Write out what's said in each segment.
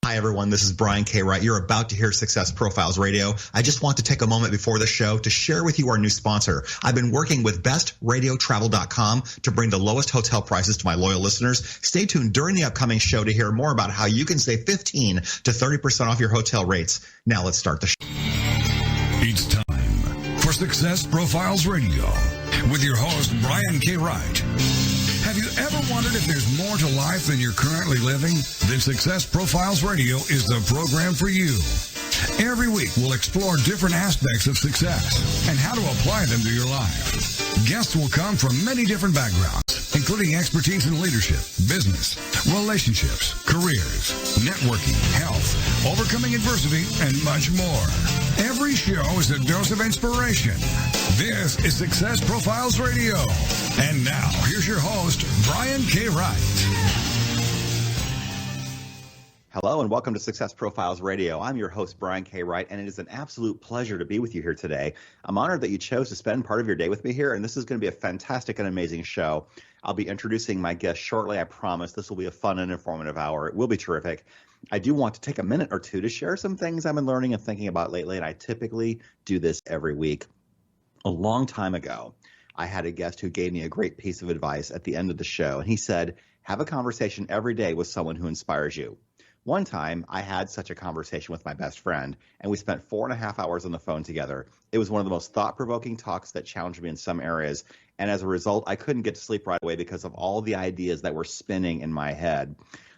Hi, everyone. This is Brian K. Wright. You're about to hear Success Profiles Radio. I just want to take a moment before the show to share with you our new sponsor. I've been working with bestradiotravel.com to bring the lowest hotel prices to my loyal listeners. Stay tuned during the upcoming show to hear more about how you can save 15 to 30% off your hotel rates. Now let's start the show. It's time for Success Profiles Radio with your host, Brian K. Wright. Have you ever wondered if there's more to life than you're currently living? Then Success Profiles Radio is the program for you. Every week, we'll explore different aspects of success and how to apply them to your life. Guests will come from many different backgrounds, including expertise in leadership, business, relationships, careers, networking, health, overcoming adversity, and much more. Every show is a dose of inspiration. This is Success Profiles Radio. And now, here's your host, Brian K. Wright. Hello and welcome to Success Profiles Radio. I'm your host, Brian K. Wright, and it is an absolute pleasure to be with you here today. I'm honored that you chose to spend part of your day with me here, and this is going to be a fantastic and amazing show. I'll be introducing my guest shortly, I promise. This will be a fun and informative hour. It will be terrific. I do want to take a minute or two to share some things I've been learning and thinking about lately, and I typically do this every week. A long time ago, I had a guest who gave me a great piece of advice at the end of the show, and he said, have a conversation every day with someone who inspires you. One time, I had such a conversation with my best friend, and we spent 4.5 hours on the phone together. It was one of the most thought-provoking talks that challenged me in some areas, and as a result, I couldn't get to sleep right away because of all the ideas that were spinning in my head.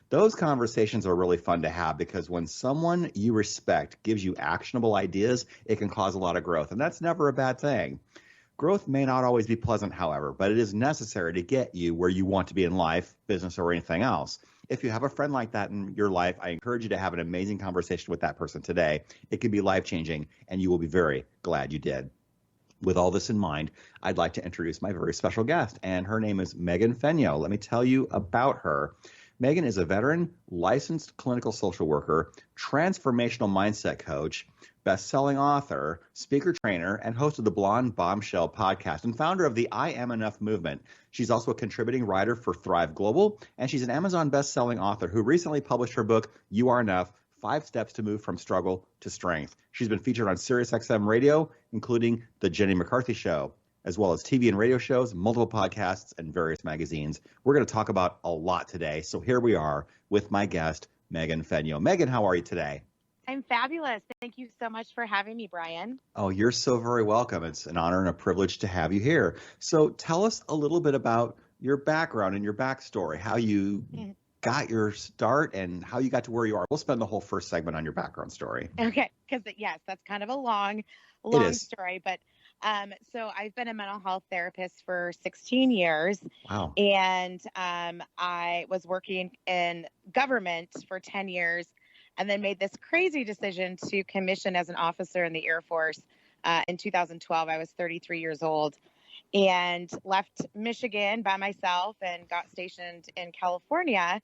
Those conversations are really fun to have because when someone you respect gives you actionable ideas, it can cause a lot of growth, and that's never a bad thing. Growth may not always be pleasant, however, but it is necessary to get you where you want to be in life, business, or anything else. If you have a friend like that in your life, I encourage you to have an amazing conversation with that person today. It can be life-changing, and you will be very glad you did. With all this in mind, I'd like to introduce my very special guest, and her name is Megan Fenyoe. Let me tell you about her. Megan is a veteran, licensed clinical social worker, transformational mindset coach, best-selling author, speaker trainer, and host of the Bombshell podcast, and founder of the I Am Enough movement. She's also a contributing writer for Thrive Global, and she's an Amazon best-selling author who recently published her book, You Are Enough, 5 Steps to Move from Struggle to Strength. She's been featured on SiriusXM Radio, including The Jenny McCarthy Show, as well as TV and radio shows, multiple podcasts, and various magazines. We're going to talk about a lot today, so here we are with my guest, Megan Fenyoe. Megan, how are you today? I'm fabulous. Thank you so much for having me, Brian. Oh, you're so very welcome. It's an honor and a privilege to have you here. So tell us a little bit about your background and your backstory, how you got your start and how you got to where you are. We'll spend the whole first segment on your background story. Okay, because yes, that's kind of a long story. But so I've been a mental health therapist for 16 years. Wow. And I was working in government for 10 years. And then made this crazy decision to commission as an officer in the Air Force in 2012. I was 33 years old and left Michigan by myself and got stationed in California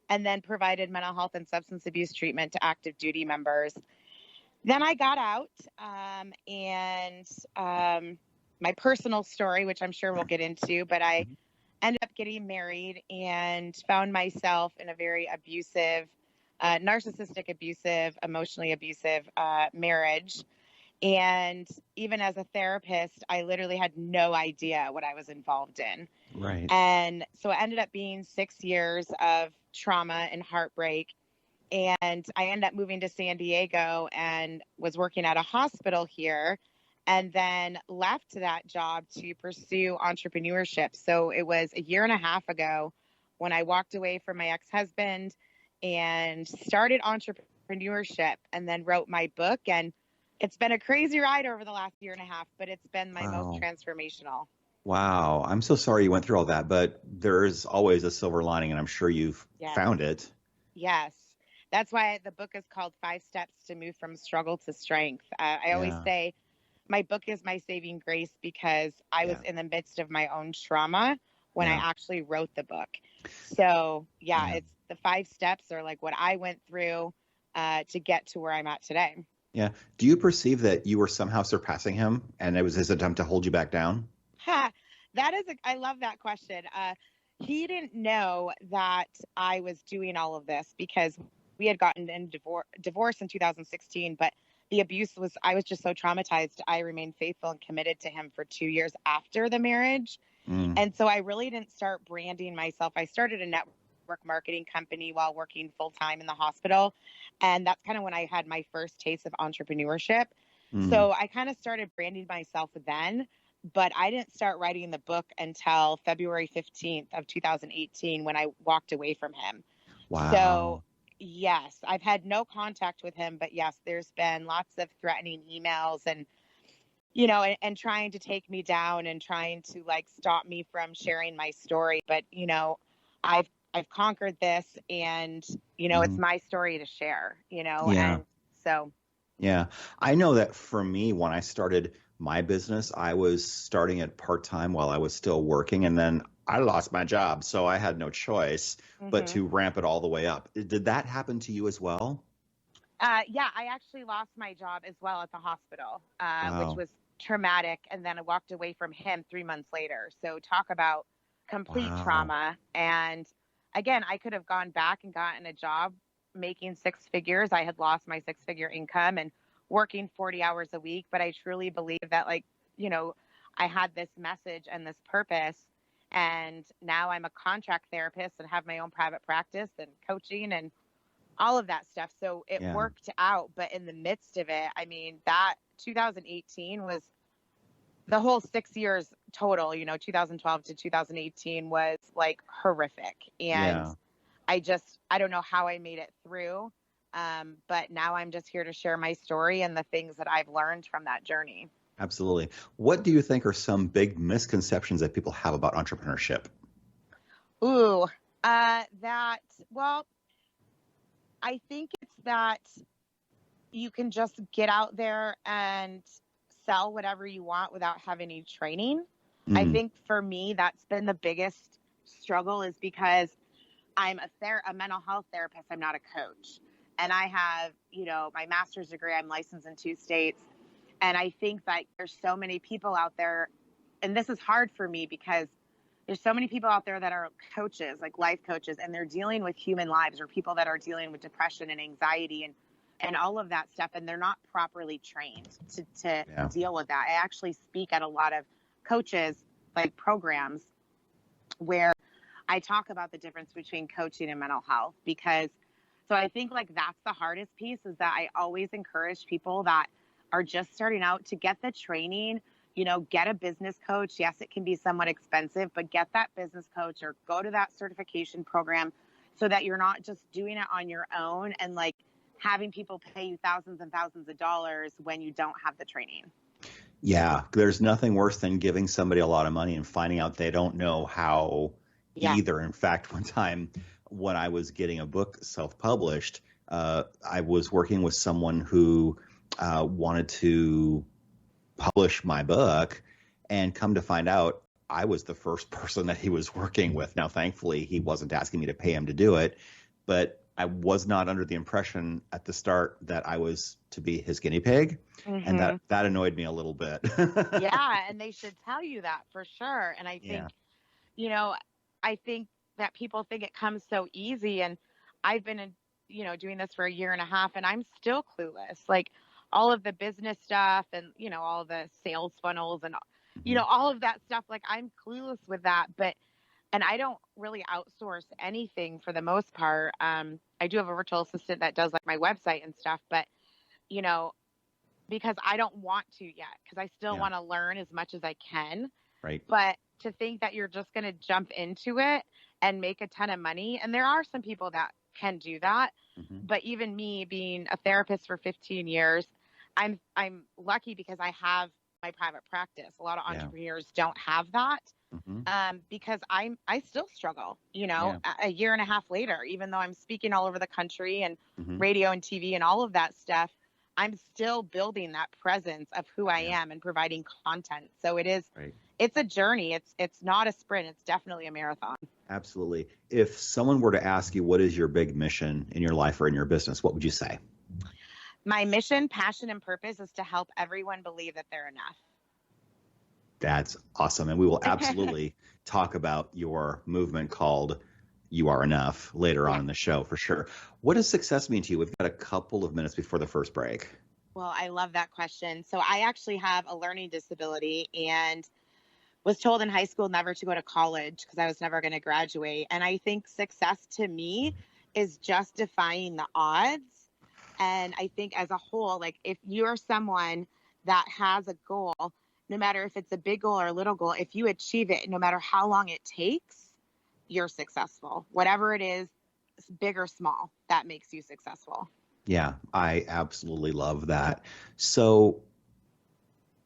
and then provided mental health and substance abuse treatment to active duty members. Then I got out and my personal story, which I'm sure we'll get into, but I ended up getting married and found myself in a very abusive narcissistic, abusive, emotionally abusive marriage. And even as a therapist, I literally had no idea what I was involved in. Right. And so it ended up being 6 years of trauma and heartbreak. And I ended up moving to San Diego and was working at a hospital here and then left that job to pursue entrepreneurship. So it was a year and a half ago when I walked away from my ex-husband and started entrepreneurship and then wrote my book. And it's been a crazy ride over the last year and a half, but it's been my most transformational. Wow. I'm so sorry you went through all that, but there is always a silver lining, and I'm sure you've found it. Yes. That's why the book is called 5 Steps to Move from Struggle to Strength. I always say my book is my saving grace because I was in the midst of my own trauma when I actually wrote the book. So it's the 5 steps are like what I went through to get to where I'm at today. Yeah. Do you perceive that you were somehow surpassing him and it was his attempt to hold you back down? I love that question. He didn't know that I was doing all of this because we had gotten in divorce in 2016, but the abuse I was just so traumatized. I remained faithful and committed to him for 2 years after the marriage. And so I really didn't start branding myself. I started a network marketing company while working full time in the hospital. And that's kind of when I had my first taste of entrepreneurship. So I kind of started branding myself then, but I didn't start writing the book until February 15th of 2018 when I walked away from him. Wow. So yes, I've had no contact with him, but yes, there's been lots of threatening emails and, and trying to take me down and trying to like stop me from sharing my story. But, I've conquered this and, it's my story to share, and so. Yeah. I know that for me, when I started my business, I was starting it part-time while I was still working, and then I lost my job. So I had no choice but to ramp it all the way up. Did that happen to you as well? Yeah, I actually lost my job as well at the hospital, which was traumatic. And then I walked away from him 3 months later. So talk about complete trauma. And again, I could have gone back and gotten a job making six figures. I had lost my six-figure income and working 40 hours a week. But I truly believe that, I had this message and this purpose. And now I'm a contract therapist and have my own private practice and coaching and all of that stuff. So it worked out. But in the midst of it, I mean, that 2018 was the whole 6 years total, 2012 to 2018 was like horrific. And I don't know how I made it through. But now I'm just here to share my story and the things that I've learned from that journey. Absolutely. What do you think are some big misconceptions that people have about entrepreneurship? I think it's that you can just get out there and sell whatever you want without having any training. I think for me, that's been the biggest struggle, is because I'm a mental health therapist. I'm not a coach. And I have, my master's degree. I'm licensed in 2 states. And I think that there's so many people out there, and this is hard for me because there's so many people out there that are coaches, like life coaches, and they're dealing with human lives, or people that are dealing with depression and anxiety and all of that stuff. And they're not properly trained to deal with that. I actually speak at a lot of coaches, like programs, where I talk about the difference between coaching and mental health, so I think that's the hardest piece, is that I always encourage people that are just starting out to get the training, get a business coach. Yes, it can be somewhat expensive, but get that business coach or go to that certification program so that you're not just doing it on your own and having people pay you thousands and thousands of dollars when you don't have the training. Yeah, there's nothing worse than giving somebody a lot of money and finding out they don't know how either. In fact, one time when I was getting a book self-published, I was working with someone who wanted to publish my book, and come to find out I was the first person that he was working with. Now, thankfully, he wasn't asking me to pay him to do it, but I was not under the impression at the start that I was to be his guinea pig. And that annoyed me a little bit. Yeah, and they should tell you that for sure. And I think, I think that people think it comes so easy. And I've been, doing this for a year and a half, and I'm still clueless. All of the business stuff and, all the sales funnels and, all of that stuff, I'm clueless with that. And I don't really outsource anything for the most part. I do have a virtual assistant that does my website and stuff, but, because I don't want to yet, because I still want to learn as much as I can. Right. But to think that you're just going to jump into it and make a ton of money. And there are some people that can do that. But even me being a therapist for 15 years, I'm lucky because I have my private practice. A lot of entrepreneurs don't have that. Because I still struggle, a year and a half later, even though I'm speaking all over the country and radio and TV and all of that stuff, I'm still building that presence of who I am and providing content. So it's a journey. It's not a sprint. It's definitely a marathon. Absolutely. If someone were to ask you, what is your big mission in your life or in your business, what would you say? My mission, passion, and purpose is to help everyone believe that they're enough. That's awesome. And we will absolutely talk about your movement called you are enough later on in the show for sure. What does success mean to you? We've got a couple of minutes before the first break. Well, I love that question. So I actually have a learning disability and was told in high school never to go to college because I was never going to graduate. And I think success to me is just defying the odds. And I think as a whole, like if you're someone that has a goal, no matter if it's a big goal or a little goal, if you achieve it, no matter how long it takes, you're successful. Whatever it is, big or small, that makes you successful. Yeah, I absolutely love that. So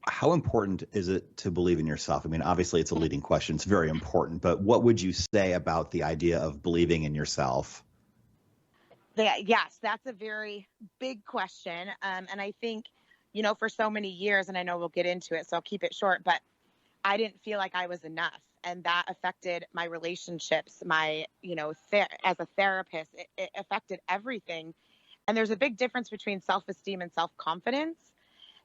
how important is it to believe in yourself? I mean, obviously it's a leading question. It's very important, but what would you say about the idea of believing in yourself? Yes, that's a very big question. And I think, for so many years, and I know we'll get into it, so I'll keep it short, but I didn't feel like I was enough. And that affected my relationships, my, as a therapist, it affected everything. And there's a big difference between self-esteem and self-confidence.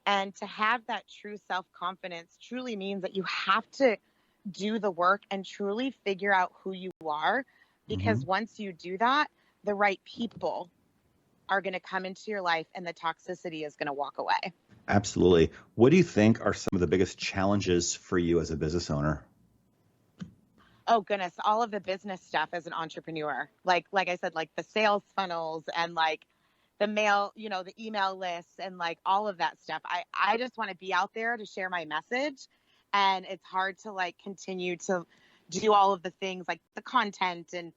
And to have that true self-confidence truly means that you have to do the work and truly figure out who you are. Because once you do that, the right people are going to come into your life and the toxicity is going to walk away. Absolutely. What do you think are some of the biggest challenges for you as a business owner? Oh, goodness. All of the business stuff as an entrepreneur. Like I said, like the sales funnels and like the mail, the email lists and like all of that stuff. I just want to be out there to share my message. And it's hard to like continue to do all of the things like the content and,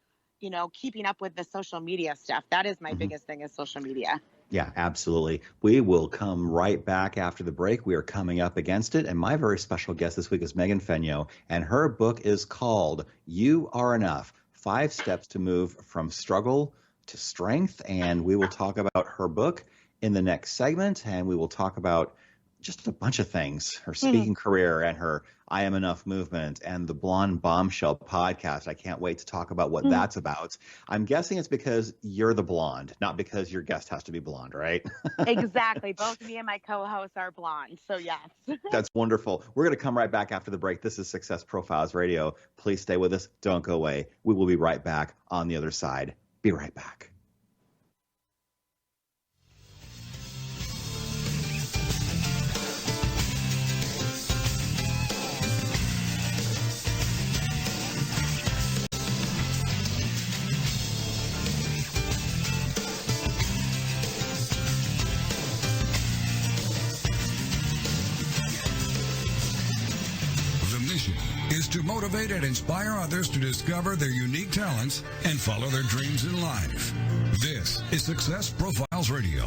keeping up with the social media stuff. That is my biggest thing is social media. Yeah, absolutely. We will come right back after the break. We are coming up against it. And my very special guest this week is Megan Fenyoe. And her book is called You Are Enough, 5 Steps to Move from Struggle to Strength. And we will talk about her book in the next segment. And we will talk about just a bunch of things, her speaking career and her I Am Enough movement and the Blonde Bombshell podcast. I can't wait to talk about what that's about. I'm guessing it's because you're the blonde, not because your guest has to be blonde, right? Exactly. Both me and my co-hosts are blonde. So yes. That's wonderful. We're going to come right back after the break. This is Success Profiles Radio. Please stay with us. Don't go away. We will be right back on the other side. Be right back. To motivate and inspire others to discover their unique talents and follow their dreams in life. This is Success Profiles Radio.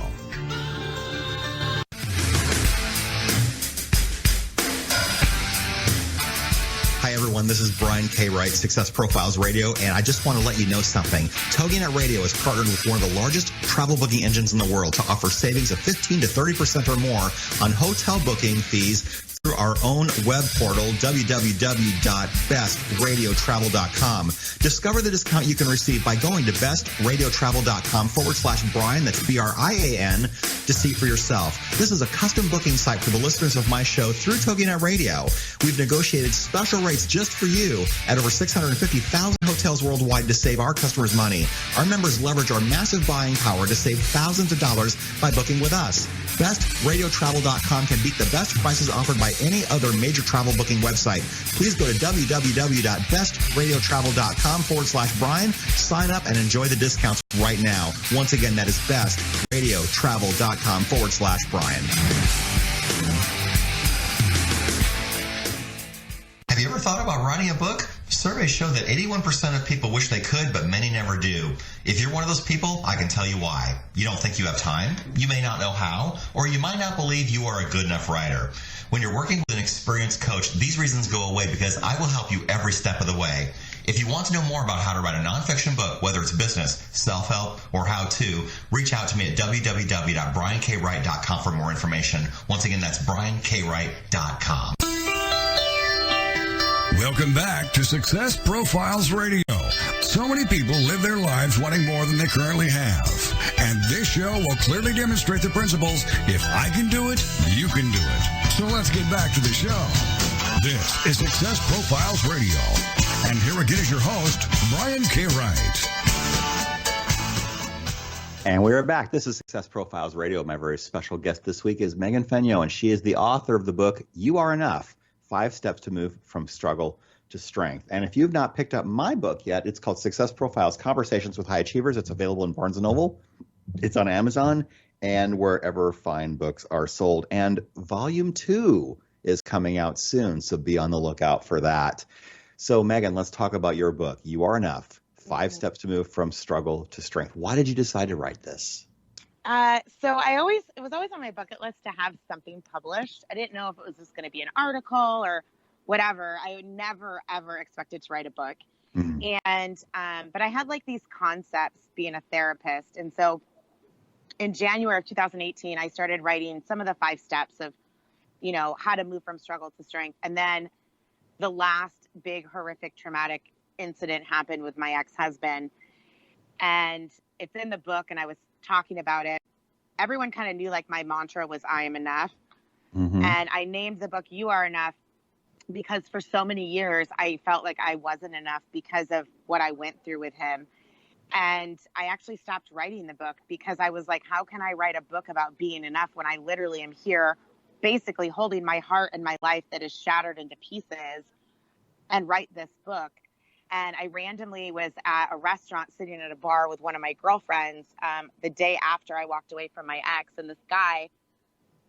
Hi, everyone. This is Brian K. Wright, Success Profiles Radio, and I just want to let you know something. TogiNet Radio is partnered with one of the largest travel booking engines in the world to offer savings of 15 to 30% or more on hotel booking fees through our own web portal, www.bestradiotravel.com. Discover the discount you can receive by going to bestradiotravel.com/Brian, that's BRIAN, to see for yourself. This is a custom booking site for the listeners of my show through TogiNet Radio. We've negotiated special rates just for you at over 650,000 hotels worldwide to save our customers money. Our members leverage our massive buying power to save thousands of dollars by booking with us. BestRadioTravel.com can beat the best prices offered by any other major travel booking website. Please go to www.bestradiotravel.com/Brian. Sign up and enjoy the discounts right now. Once again, that is bestradiotravel.com/Brian. Have you ever thought about writing a book? Surveys show that 81% of people wish they could, but many never do. If you're one of those people, I can tell you why. You don't think you have time, you may not know how, or you might not believe you are a good enough writer. When you're working with an experienced coach, these reasons go away because I will help you every step of the way. If you want to know more about how to write a nonfiction book, whether it's business, self-help, or how-to, reach out to me at www.briankWright.com for more information. Once again, that's briankWright.com. Welcome back to Success Profiles Radio. So many people live their lives wanting more than they currently have. And this show will clearly demonstrate the principles, if I can do it, you can do it. So let's get back to the show. This is Success Profiles Radio. And here again is your host, Brian K. Wright. And we're back. This is Success Profiles Radio. My very special guest this week is Megan Fenyoe, and she is the author of the book, You Are Enough, 5 Steps to Move from Struggle to Strength. And if you've not picked up my book yet, it's called Success Profiles, Conversations with High Achievers. It's available in Barnes & Noble. It's on Amazon and wherever fine books are sold. And Volume 2 is coming out soon, so be on the lookout for that. So, Megan, let's talk about your book, You Are Enough, 5 Steps to Move from Struggle to Strength. Why did you decide to write this? So it was always on my bucket list to have something published. I didn't know if it was just going to be an article or whatever. I would never, ever expected to write a book. And, but I had like these concepts being a therapist. And so in January of 2018, I started writing some of the 5 steps of, you know, how to move from struggle to strength. And then the last big horrific traumatic incident happened with my ex-husband, and it's in the book, and I was talking about it. Everyone kind of knew like my mantra was I am enough. And I named the book You Are Enough because for so many years I felt like I wasn't enough because of what I went through with him. And I actually stopped writing the book because I was like, how can I write a book about being enough when I literally am here basically holding my heart and my life that is shattered into pieces and write this book. And I randomly was at a restaurant sitting at a bar with one of my girlfriends the day after I walked away from my ex. And this guy,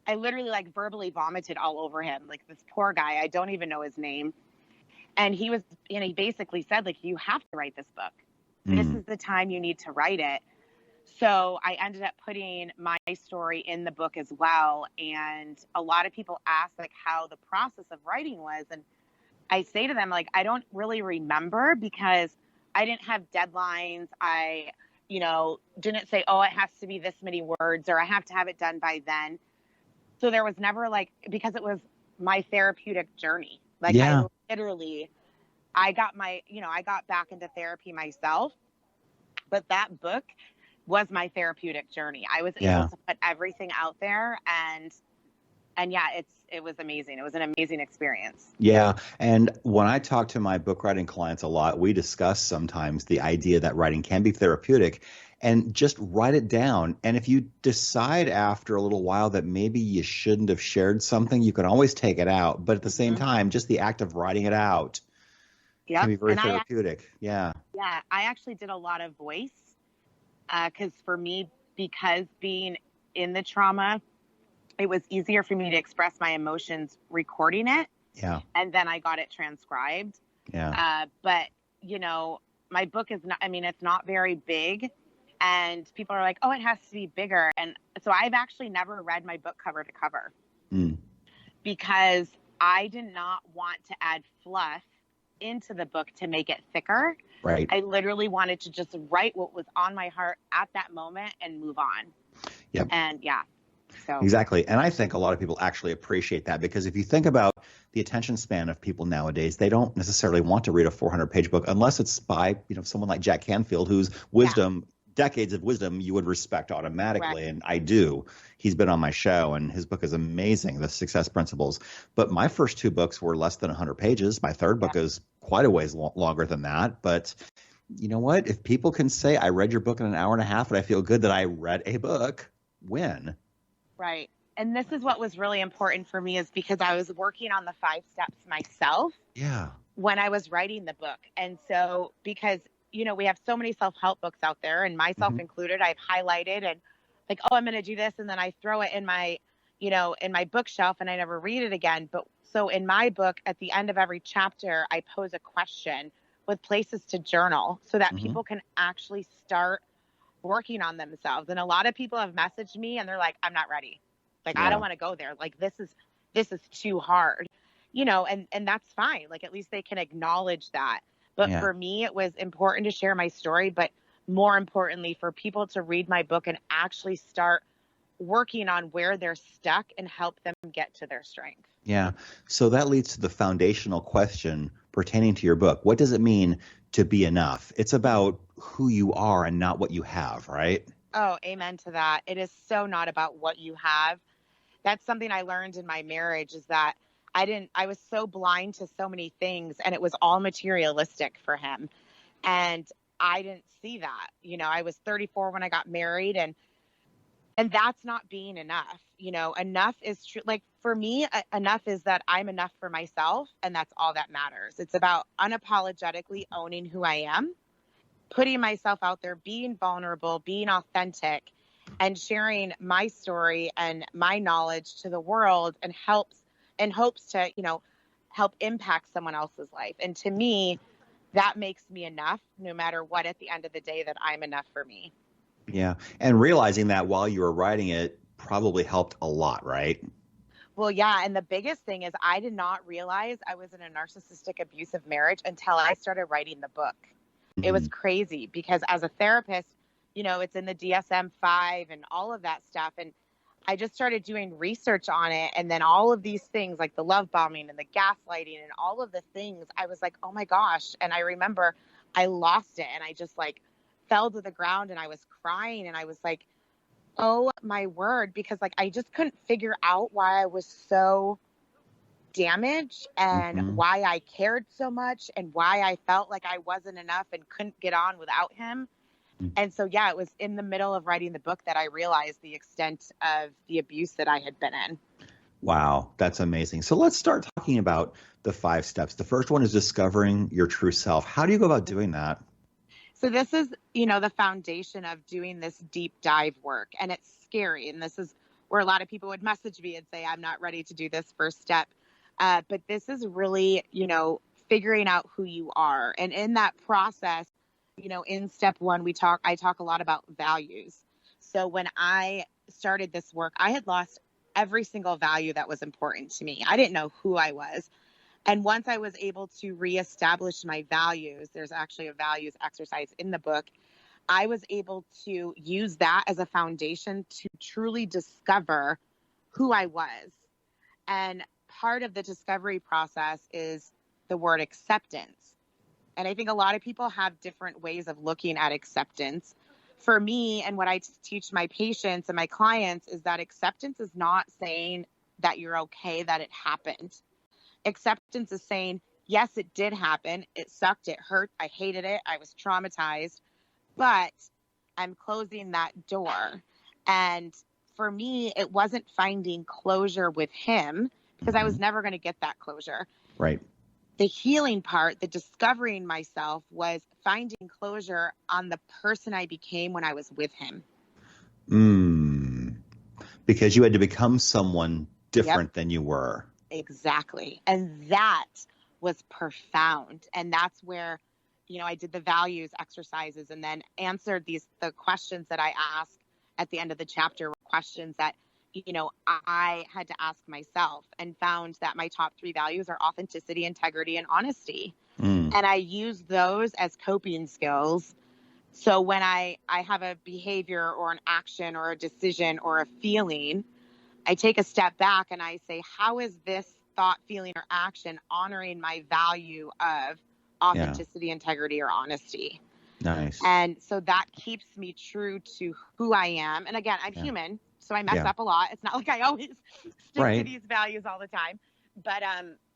I literally like verbally vomited all over him. Like this poor guy, I don't even know his name. And he basically said, like, you have to write this book. This is the time you need to write it. So I ended up putting my story in the book as well. And a lot of people ask like how the process of writing was. And I say to them, like, I don't really remember because I didn't have deadlines. I, didn't say, oh, it has to be this many words or I have to have it done by then. So there was never like, because it was my therapeutic journey. Like I got back into therapy myself, but that book was my therapeutic journey. I was able to put everything out there and yeah, it was amazing. It was an amazing experience. Yeah. And when I talk to my book writing clients a lot, we discuss sometimes the idea that writing can be therapeutic and just write it down. And if you decide after a little while that maybe you shouldn't have shared something, you can always take it out. But at the same time, just the act of writing it out can be very therapeutic. Yeah. I actually did a lot of voice because for me, because being in the trauma, it was easier for me to express my emotions recording it. Yeah. And then I got it transcribed. Yeah. But, my book is not, it's not very big. And people are like, oh, it has to be bigger. And so I've actually never read my book cover to cover because I did not want to add fluff into the book to make it thicker. Right. I literally wanted to just write what was on my heart at that moment and move on. Yep. And yeah. So. Exactly. And I think a lot of people actually appreciate that because if you think about the attention span of people nowadays, they don't necessarily want to read a 400-page book unless it's by, someone like Jack Canfield, whose wisdom, decades of wisdom you would respect automatically. Right. And I do. He's been on my show and his book is amazing, The Success Principles. But my first 2 books were less than 100 pages. My third book is quite a ways longer than that. But you know what? If people can say, I read your book in an hour and a half and I feel good that I read a book, win. Right. And this is what was really important for me is because I was working on the 5 steps myself. Yeah. When I was writing the book. And so because, we have so many self-help books out there and myself included, I've highlighted and like, oh, I'm going to do this. And then I throw it in my, in my bookshelf and I never read it again. But so in my book, at the end of every chapter, I pose a question with places to journal so that people can actually start working on themselves. And a lot of people have messaged me and they're like, I'm not ready. Like, I don't want to go there. Like, this is too hard, and that's fine. Like, at least they can acknowledge that. But for me, it was important to share my story, but more importantly for people to read my book and actually start working on where they're stuck and help them get to their strength. Yeah. So that leads to the foundational question pertaining to your book. What does it mean to be enough? It's about who you are and not what you have, right? Oh, amen to that. It is so not about what you have. That's something I learned in my marriage is that I was so blind to so many things, and it was all materialistic for him. And I didn't see that. I was 34 when I got married, and that's not being enough. Enough is true. Like for me, enough is that I'm enough for myself, and that's all that matters. It's about unapologetically owning who I am, putting myself out there, being vulnerable, being authentic, and sharing my story and my knowledge to the world, and hopes to, help impact someone else's life. And to me, that makes me enough, no matter what, at the end of the day, that I'm enough for me. Yeah. And realizing that while you were writing it probably helped a lot, right? Well, yeah. And the biggest thing is I did not realize I was in a narcissistic, abusive marriage until I started writing the book. It was crazy because as a therapist, it's in the DSM-5 and all of that stuff. And I just started doing research on it. And then all of these things like the love bombing and the gaslighting and all of the things, I was like, oh my gosh. And I remember I lost it, and I just like fell to the ground, and I was crying, and I was like, oh my word, because like I just couldn't figure out why I was so damaged, and why I cared so much, and why I felt like I wasn't enough and couldn't get on without him. And so, yeah, it was in the middle of writing the book that I realized the extent of the abuse that I had been in. Wow, that's amazing. So let's start talking about the 5 steps. The first one is discovering your true self. How do you go about doing that? So this is, the foundation of doing this deep dive work, and it's scary. And this is where a lot of people would message me and say, I'm not ready to do this first step. But this is really, figuring out who you are. And in that process, in step 1, I talk a lot about values. So when I started this work, I had lost every single value that was important to me. I didn't know who I was. And once I was able to reestablish my values, there's actually a values exercise in the book, I was able to use that as a foundation to truly discover who I was. And part of the discovery process is the word acceptance. And I think a lot of people have different ways of looking at acceptance. For me, and what I teach my patients and my clients, is that acceptance is not saying that you're okay that it happened. Acceptance is saying, yes, it did happen. It sucked. It hurt. I hated it. I was traumatized, but I'm closing that door. And for me, it wasn't finding closure with him, because I was never going to get that closure. Right. The healing part, the discovering myself, was finding closure on the person I became when I was with him. Because you had to become someone different than you were. Exactly. And that was profound. And that's where, I did the values exercises, and then answered the questions that I ask at the end of the chapter, questions that, I had to ask myself, and found that my top 3 values are authenticity, integrity, and honesty. And I use those as coping skills. So when I have a behavior or an action or a decision or a feeling, I take a step back and I say, how is this thought, feeling, or action honoring my value of authenticity, integrity, or honesty? Nice. And so that keeps me true to who I am. And again, I'm human, so I mess up a lot. It's not like I always stick to these values all the time, but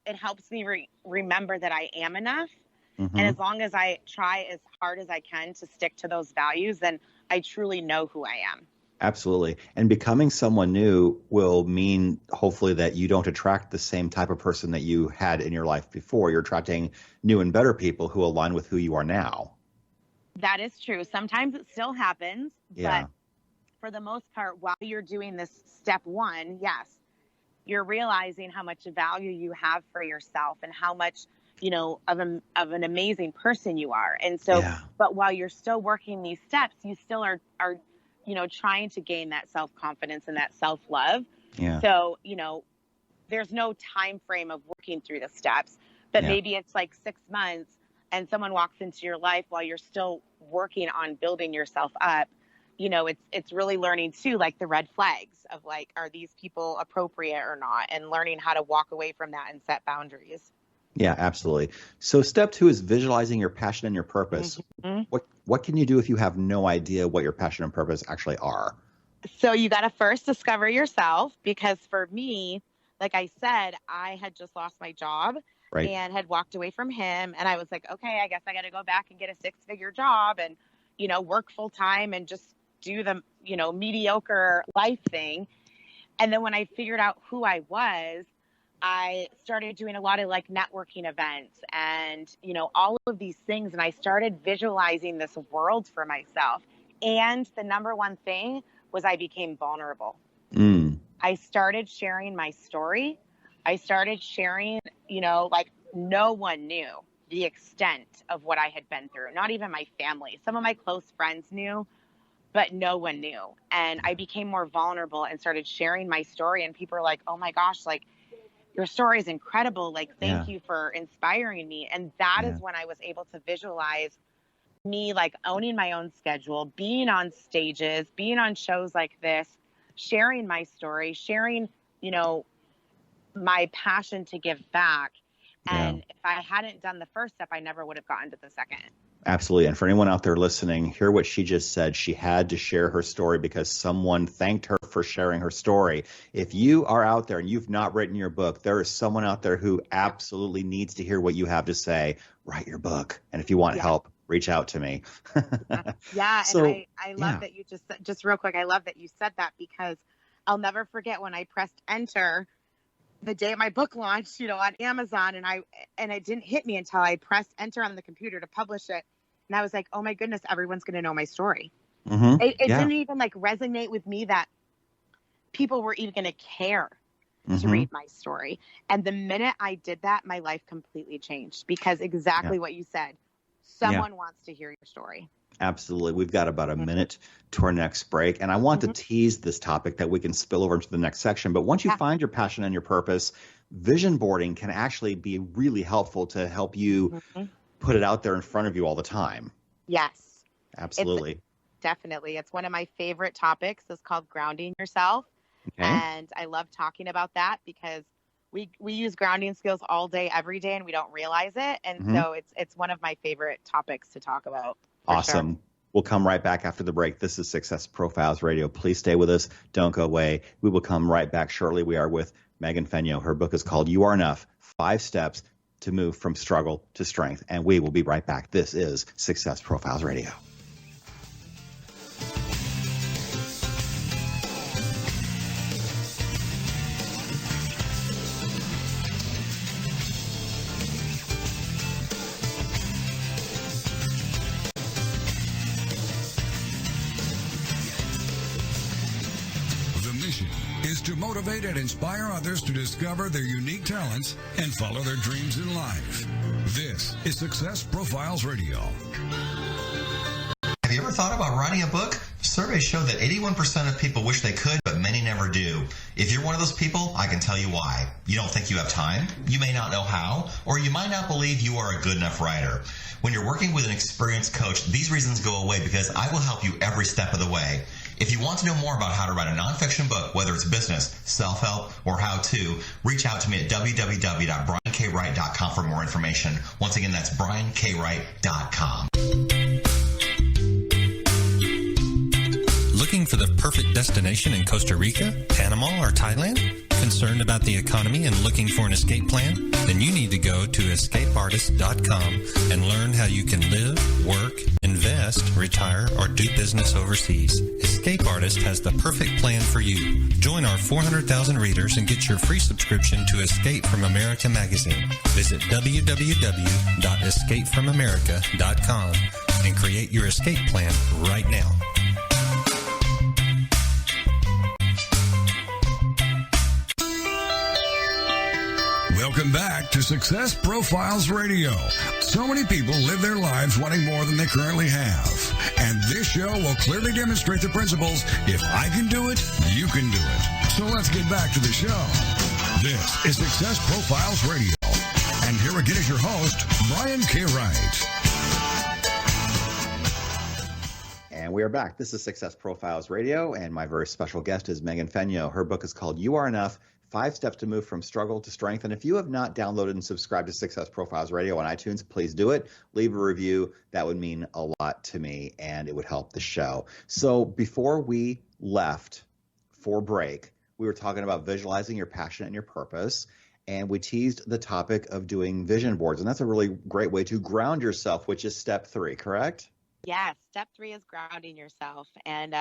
it helps me remember that I am enough. And as long as I try as hard as I can to stick to those values, then I truly know who I am. Absolutely. And becoming someone new will mean, hopefully, that you don't attract the same type of person that you had in your life before. You're attracting new and better people who align with who you are now. That is true. Sometimes it still happens, but for the most part, while you're doing this step 1, yes, you're realizing how much value you have for yourself, and how much, of an amazing person you are. And so, but while you're still working these steps, you still are trying to gain that self-confidence and that self-love. So, there's no time frame of working through the steps, but maybe it's like 6 months, and someone walks into your life while you're still working on building yourself up. It's really learning too, like the red flags of like, are these people appropriate or not? And learning how to walk away from that and set boundaries. Yeah, absolutely. So step 2 is visualizing your passion and your purpose. What can you do if you have no idea what your passion and purpose actually are? So you got to first discover yourself, because for me, like I said, I had just lost my job Right. and had walked away from him. And I was like, okay, I guess I got to go back and get a 6-figure job and, work full time and just do the, mediocre life thing. And then when I figured out who I was, I started doing a lot of like networking events and, all of these things. And I started visualizing this world for myself. And the number one thing was I became vulnerable. I started sharing my story. I started sharing, like no one knew the extent of what I had been through, not even my family. Some of my close friends knew, but no one knew. And I became more vulnerable and started sharing my story. And people were like, oh my gosh, like your story is incredible. Like, thank you for inspiring me. And that is when I was able to visualize me like owning my own schedule, being on stages, being on shows like this, sharing my story, sharing, my passion to give back. And if I hadn't done the first step, I never would have gotten to the second. Absolutely. And for anyone out there listening, hear what she just said. She had to share her story because someone thanked her for sharing her story. If you are out there and you've not written your book, there is someone out there who absolutely needs to hear what you have to say. Write your book. And if you want help, reach out to me. So, and I love that you just real quick, I love that you said that because I'll never forget when I pressed enter the day my book launched, on Amazon, and it didn't hit me until I pressed enter on the computer to publish it. And I was like, oh my goodness, everyone's going to know my story. It didn't even like resonate with me that people were even going to care to read my story. And the minute I did that, my life completely changed because exactly what you said, someone wants to hear your story. Absolutely. We've got about a minute to our next break. And I want to tease this topic that we can spill over into the next section. But once you find your passion and your purpose, vision boarding can actually be really helpful to help you put it out there in front of you all the time. Yes. Absolutely. Definitely. It's one of my favorite topics. It's called grounding yourself. Okay. And I love talking about that because we use grounding skills all day, every day, and we don't realize it. And so it's one of my favorite topics to talk about. Awesome. Sure. We'll come right back after the break. This is Success Profiles Radio. Please stay with us. Don't go away. We will come right back shortly. We are with Megan Fenyoe. Her book is called You Are Enough, 5 Steps to Move from Struggle to Strength. And we will be right back. This is Success Profiles Radio. To motivate and inspire others to discover their unique talents and follow their dreams in life. This is Success Profiles Radio. Have you ever thought about writing a book? Surveys show that 81% of people wish they could, but many never do. If you're one of those people, I can tell you why. You don't think you have time, you may not know how, or you might not believe you are a good enough writer. When you're working with an experienced coach, these reasons go away because I will help you every step of the way. If you want to know more about how to write a nonfiction book, whether it's business, self-help, or how-to, reach out to me at www.briankwright.com for more information. Once again, that's briankwright.com. Looking for the perfect destination in Costa Rica, Panama, or Thailand? Concerned about the economy and looking for an escape plan? Then you need to go to escapeartist.com and learn how you can live, work, invest, retire, or do business overseas. Escape Artist has the perfect plan for you. Join our 400,000 readers and get your free subscription to Escape from America magazine. Visit www.escapefromamerica.com and create your escape plan right now. Welcome back to Success Profiles Radio. So many people live their lives wanting more than they currently have. And this show will clearly demonstrate the principles, if I can do it, you can do it. So let's get back to the show. This is Success Profiles Radio. And here again is your host, Brian K. Wright. And we are back. This is Success Profiles Radio, and my very special guest is Megan Fenyoe. Her book is called You Are Enough, 5 Steps to Move from Struggle to Strength. And if you have not downloaded and subscribed to Success Profiles Radio on iTunes, please do it. Leave a review. That would mean a lot to me, and it would help the show. So before we left for break, we were talking about visualizing your passion and your purpose. And we teased the topic of doing vision boards. And that's a really great way to ground yourself, which is step 3, correct? Yes. Step 3 is grounding yourself. And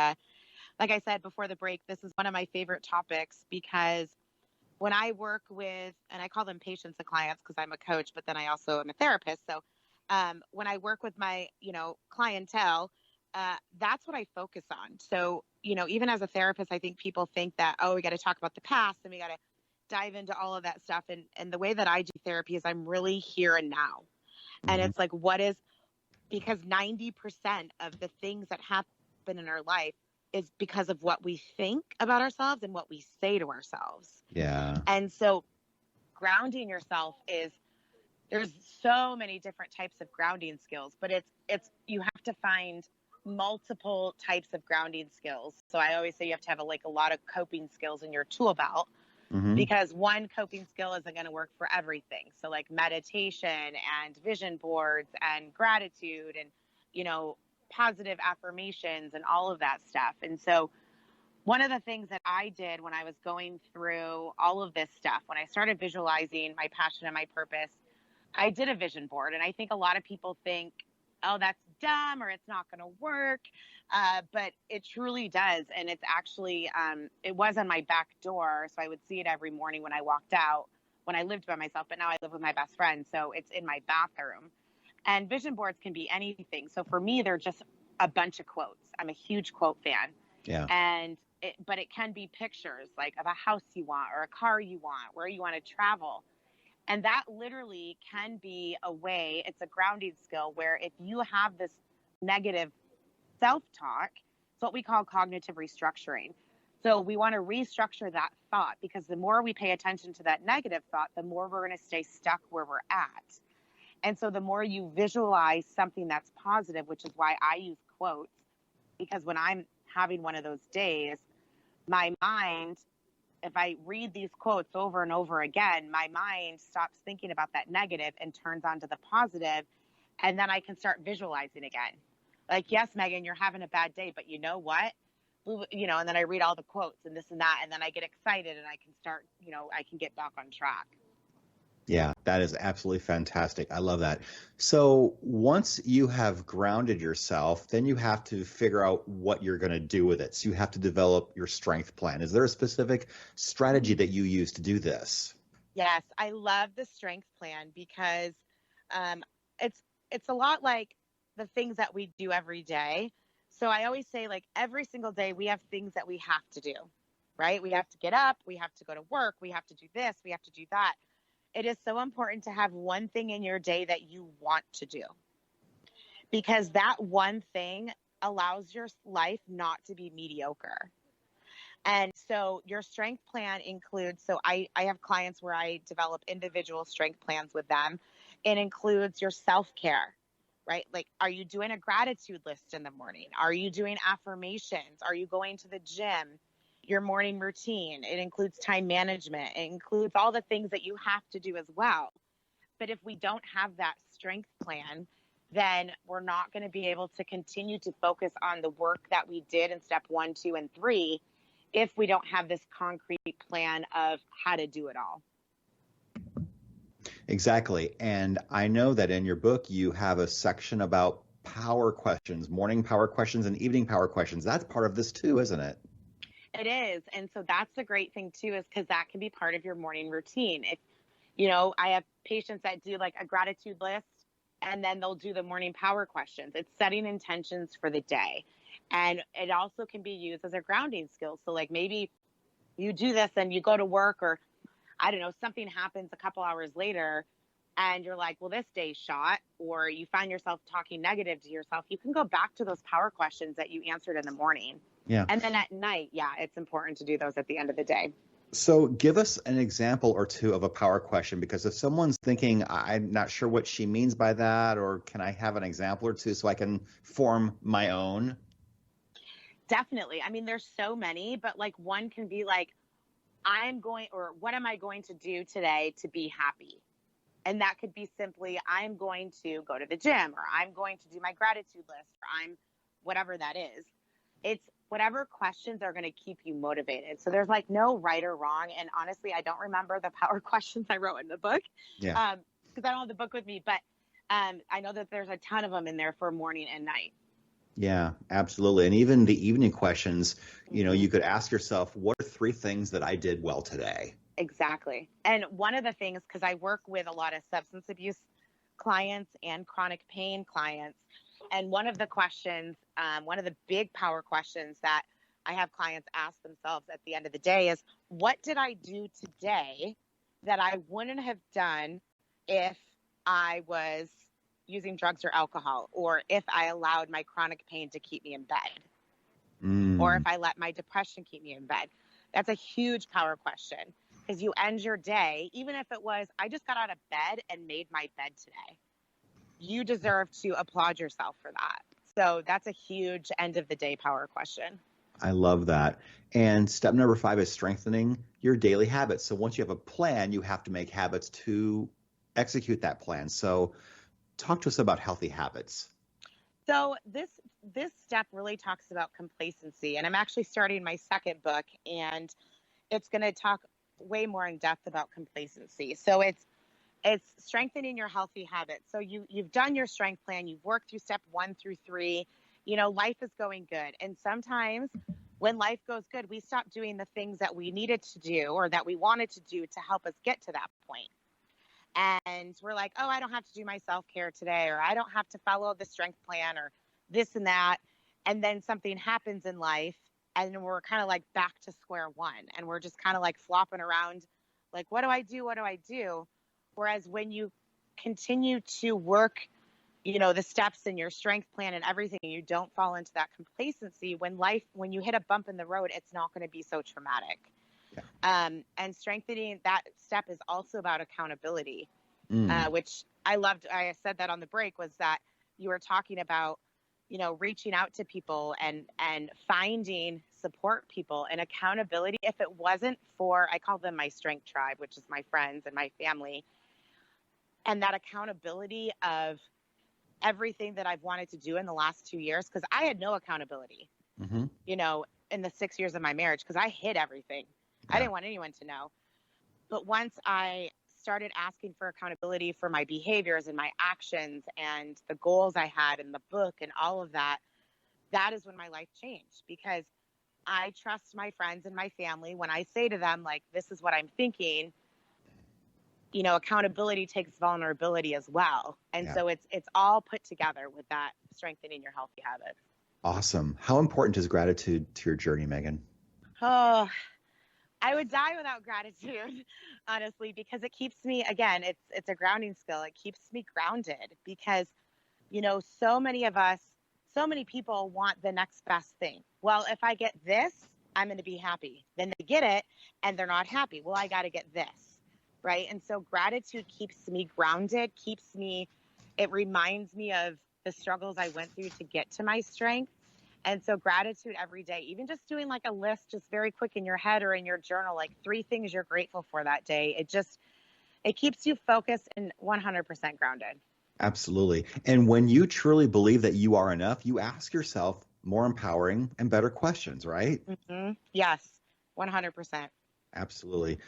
like I said before the break, this is one of my favorite topics because when I work with, and I call them patients and clients because I'm a coach, but then I also am a therapist. So when I work with my, clientele, that's what I focus on. So, even as a therapist, I think people think that, oh, we got to talk about the past and we got to dive into all of that stuff. And the way that I do therapy is I'm really here and now. And it's like, because 90% of the things that happen in our life is because of what we think about ourselves and what we say to ourselves. Yeah. And so grounding yourself there's so many different types of grounding skills, but it's you have to find multiple types of grounding skills. So I always say you have to have a lot of coping skills in your tool belt because one coping skill isn't going to work for everything. So like meditation and vision boards and gratitude and, positive affirmations and all of that stuff. And so one of the things that I did when I was going through all of this stuff, when I started visualizing my passion and my purpose, I did a vision board. And I think a lot of people think, oh, that's dumb or it's not going to work. But it truly does. And it's actually, it was on my back door. So I would see it every morning when I walked out when I lived by myself. But now I live with my best friend. So it's in my bathroom. And vision boards can be anything. So for me, they're just a bunch of quotes. I'm a huge quote fan. Yeah. But it can be pictures like of a house you want or a car you want, where you want to travel. And that literally can be a way, it's a grounding skill where if you have this negative self-talk, it's what we call cognitive restructuring. So we want to restructure that thought because the more we pay attention to that negative thought, the more we're going to stay stuck where we're at. And so the more you visualize something that's positive, which is why I use quotes, because when I'm having one of those days, my mind, if I read these quotes over and over again, my mind stops thinking about that negative and turns on to the positive, and then I can start visualizing again. Like, yes, Megan, you're having a bad day, but you know what? And then I read all the quotes and this and that, and then I get excited and I can start, I can get back on track. Yeah, that is absolutely fantastic. I love that. So once you have grounded yourself, then you have to figure out what you're going to do with it. So you have to develop your strength plan. Is there a specific strategy that you use to do this? Yes, I love the strength plan because it's a lot like the things that we do every day. So I always say, like, every single day we have things that we have to do, right? We have to get up, we have to go to work, we have to do this, we have to do that. It is so important to have one thing in your day that you want to do, because that one thing allows your life not to be mediocre. And so your strength plan includes, so I have clients where I develop individual strength plans with them. It includes your self-care, right? Like, are you doing a gratitude list in the morning? Are you doing affirmations? Are you going to the gym? Your morning routine. It includes time management. It includes all the things that you have to do as well. But if we don't have that strength plan, then we're not going to be able to continue to focus on the work that we did in step 1, 2, and 3 if we don't have this concrete plan of how to do it all. Exactly. And I know that in your book, you have a section about power questions, morning power questions and evening power questions. That's part of this too, isn't it? It is. And so that's the great thing too, is because that can be part of your morning routine. If, I have patients that do like a gratitude list and then they'll do the morning power questions. It's setting intentions for the day. And it also can be used as a grounding skill. So like maybe you do this and you go to work, or I don't know, something happens a couple hours later and you're like, well, this day's shot, or you find yourself talking negative to yourself. You can go back to those power questions that you answered in the morning. Yeah. And then at night, it's important to do those at the end of the day. So give us an example or two of a power question, because if someone's thinking, I'm not sure what she means by that, or can I have an example or two so I can form my own? Definitely. I mean, there's so many, but like one can be like, what am I going to do today to be happy? And that could be simply, I'm going to go to the gym, or I'm going to do my gratitude list, or I'm whatever that is. It's whatever questions are going to keep you motivated. So there's like no right or wrong. And honestly, I don't remember the power questions I wrote in the book. Yeah. Because I don't have the book with me, but I know that there's a ton of them in there for morning and night. Yeah, absolutely. And even the evening questions, you could ask yourself, what are 3 things that I did well today? Exactly. And one of the things, because I work with a lot of substance abuse clients and chronic pain clients, and one of the questions, one of the big power questions that I have clients ask themselves at the end of the day is, what did I do today that I wouldn't have done if I was using drugs or alcohol, or if I allowed my chronic pain to keep me in bed, or if I let my depression keep me in bed? That's a huge power question, because you end your day, even if it was, I just got out of bed and made my bed today. You deserve to applaud yourself for that. So that's a huge end of the day power question. I love that. And step number 5 is strengthening your daily habits. So once you have a plan, you have to make habits to execute that plan. So talk to us about healthy habits. So this step really talks about complacency, and I'm actually starting my second book, and it's going to talk way more in depth about complacency. So it's strengthening your healthy habits. So you've done your strength plan, you've worked through step 1 through 3, life is going good. And sometimes when life goes good, we stop doing the things that we needed to do or that we wanted to do to help us get to that point. And we're like, oh, I don't have to do my self-care today, or I don't have to follow the strength plan, or this and that. And then something happens in life, and we're kind of like back to square one. And we're just kind of like flopping around, like, what do I do? What do I do? Whereas when you continue to work, the steps in your strength plan and everything, you don't fall into that complacency. When you hit a bump in the road, it's not going to be so traumatic. Yeah. And strengthening that step is also about accountability, which I loved. I said that on the break, was that you were talking about, reaching out to people and finding support people and accountability. If it wasn't for, I call them my strength tribe, which is my friends and my family, and that accountability of everything that I've wanted to do in the last 2 years, because I had no accountability, in the 6 years of my marriage, because I hid everything. Yeah. I didn't want anyone to know. But once I started asking for accountability for my behaviors and my actions and the goals I had in the book and all of that, that is when my life changed, because I trust my friends and my family when I say to them, like, this is what I'm thinking. Accountability takes vulnerability as well. And so it's all put together with that strengthening your healthy habits. Awesome. How important is gratitude to your journey, Megan? Oh, I would die without gratitude, honestly, because it keeps me, again, it's a grounding skill. It keeps me grounded because, so many people want the next best thing. Well, if I get this, I'm going to be happy. Then they get it and they're not happy. Well, I got to get this. Right. And so gratitude keeps me grounded, it reminds me of the struggles I went through to get to my strength. And so gratitude every day, even just doing like a list, just very quick in your head or in your journal, like 3 things you're grateful for that day. It keeps you focused and 100% grounded. Absolutely. And when you truly believe that you are enough, you ask yourself more empowering and better questions, right? Mm-hmm. Yes, 100%. Absolutely.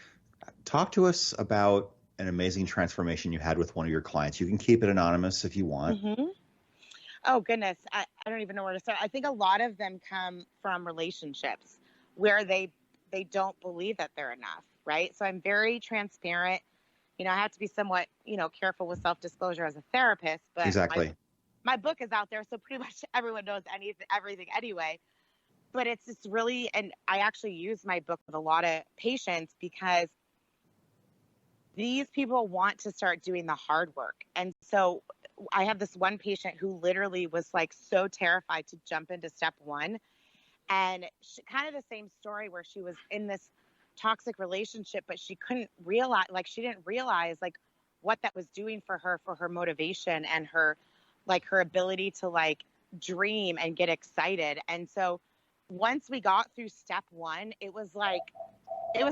Talk to us about an amazing transformation you had with one of your clients. You can keep it anonymous if you want. Mm-hmm. Oh, goodness. I don't even know where to start. I think a lot of them come from relationships where they don't believe that they're enough, right? So I'm very transparent. I have to be somewhat, careful with self-disclosure as a therapist. But exactly. My book is out there, so pretty much everyone knows everything anyway. But it's just really, and I actually use my book with a lot of patients because these people want to start doing the hard work. And so I have this one patient who literally was like so terrified to jump into step 1. And kind of the same story where she was in this toxic relationship, but she didn't realize like what that was doing for her motivation and her ability to like dream and get excited. And so once we got through step 1, it was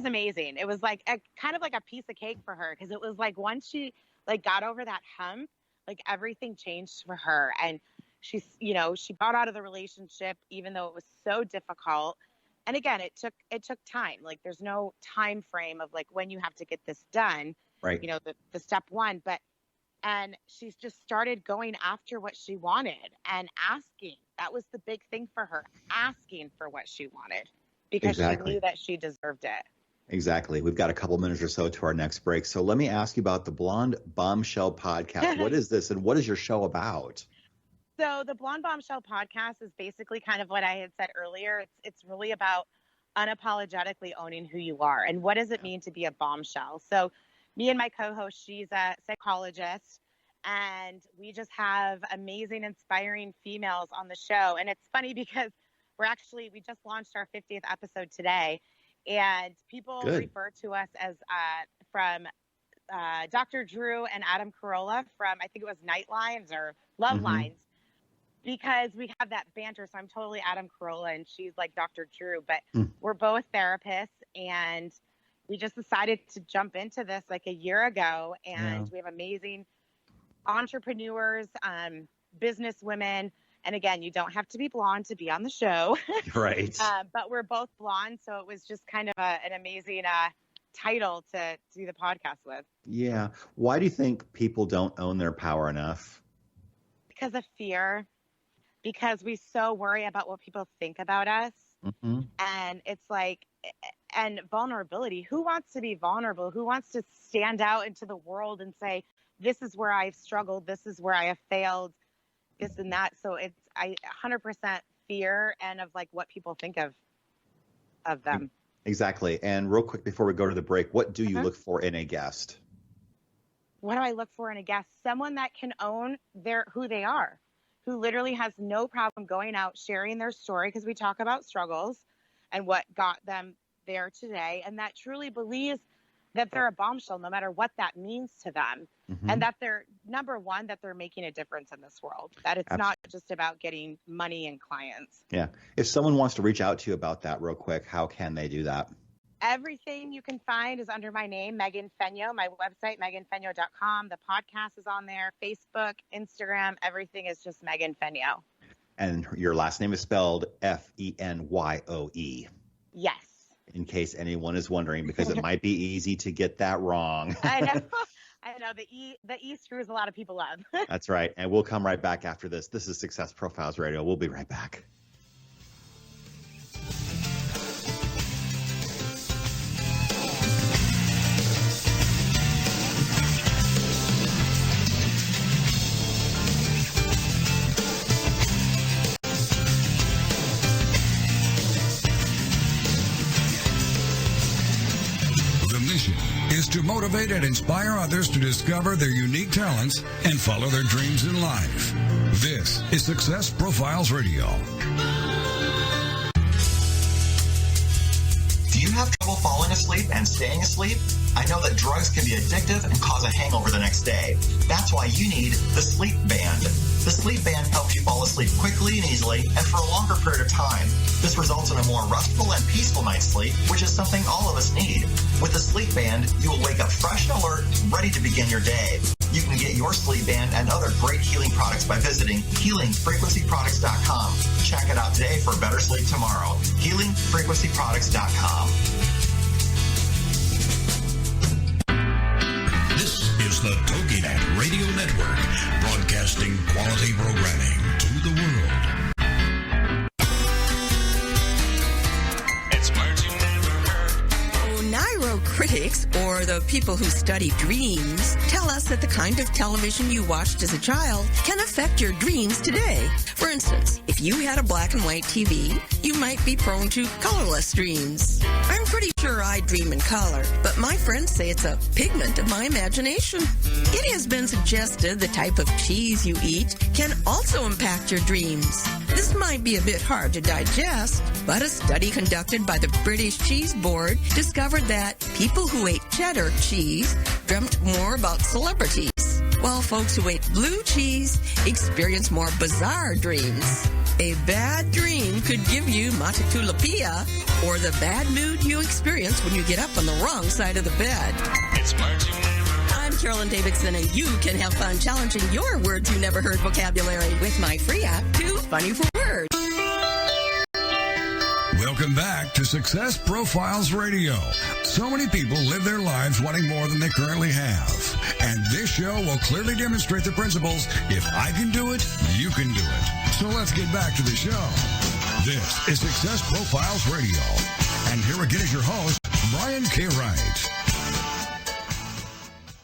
amazing. It was like kind of like a piece of cake for her, because it was like once she like got over that hump, like everything changed for her. And She got out of the relationship, even though it was so difficult. And again, it took time. Like, there's no time frame of like when you have to get this done, right? The step one, and she's just started going after what she wanted and asking. That was the big thing for her, asking for what she wanted, because she knew that she deserved it. Exactly. We've got a couple minutes or so to our next break. So let me ask you about the Blonde Bombshell podcast. What is this, and what is your show about? So the Blonde Bombshell podcast is basically kind of what I had said earlier. It's really about unapologetically owning who you are. And what does it mean to be a bombshell? So me and my co-host, she's a psychologist, and we just have amazing, inspiring females on the show. And it's funny because we just launched our 50th episode today. And people refer to us as from Dr. Drew and Adam Carolla from, I think it was Nightlines or Love Lines, because we have that banter. So I'm totally Adam Carolla and she's like Dr. Drew, but we're both therapists, and we just decided to jump into this like a year ago. And we have amazing entrepreneurs, business women. And again, you don't have to be blonde to be on the show. Right. But we're both blonde. So it was just kind of an amazing title to do the podcast with. Yeah. Why do you think people don't own their power enough? Because of fear. Because we so worry about what people think about us. And it's like, and vulnerability. Who wants to be vulnerable? Who wants to stand out into the world and say, this is where I've struggled. This is where I have failed. This and that. So it's 100% fear and of like what people think of them. Exactly. And real quick before we go to the break, what do you look for in a guest? What do I look for in a guest? Someone that can own who they are, who literally has no problem going out, sharing their story, because we talk about struggles and what got them there today, and that truly believes that they're a bombshell, no matter what that means to them. And that they're, number one, that they're making a difference in this world, that it's not just about getting money and clients. Yeah. If someone wants to reach out to you about that real quick, how can they do that? Everything you can find is under my name, Megan Fenyoe, my website, meganfenyoe.com. The podcast is on there, Facebook, Instagram, everything is just Megan Fenyoe. And your last name is spelled Fenyoe. Yes. In case anyone is wondering, because it might be easy to get that wrong. I know. The E screws a lot of people up. That's right. And we'll come right back after this. This is Success Profiles Radio. We'll be right back. To motivate and inspire others to discover their unique talents and follow their dreams in life. This is Success Profiles Radio. Do you have trouble falling asleep and staying asleep? I know that drugs can be addictive and cause a hangover the next day. That's why you need the Sleep Band. The Sleep Band helps you fall asleep quickly and easily and for a longer period of time. This results in a more restful and peaceful night's sleep, which is something all of us need. With the Sleep Band, you will wake up fresh and alert, ready to begin your day. You can get your Sleep Band and other great healing products by visiting healingfrequencyproducts.com. Check it out today for better sleep tomorrow. healingfrequencyproducts.com. This is the TogiNet Radio Network, broadcasting quality programming to the world. Critics, or the people who study dreams, tell us that the kind of television you watched as a child can affect your dreams today. For instance, if you had a black and white TV, you might be prone to colorless dreams. I'm pretty sure I dream in color, but my friends say it's a pigment of my imagination. It has been suggested the type of cheese you eat can also impact your dreams. This might be a bit hard to digest, but a study conducted by the British Cheese Board discovered that people who ate cheddar cheese dreamt more about celebrities, while folks who ate blue cheese experienced more bizarre dreams. A bad dream could give you matatulapia, or the bad mood you experience when you get up on the wrong side of the bed. I'm Carolyn Davidson, and you can have fun challenging your words you never heard vocabulary with my free app, Too Funny for Words. Welcome back to Success Profiles Radio. So many people live their lives wanting more than they currently have. And this show will clearly demonstrate the principles, if I can do it, you can do it. So let's get back to the show. This is Success Profiles Radio. And here again is your host, Brian K. Wright.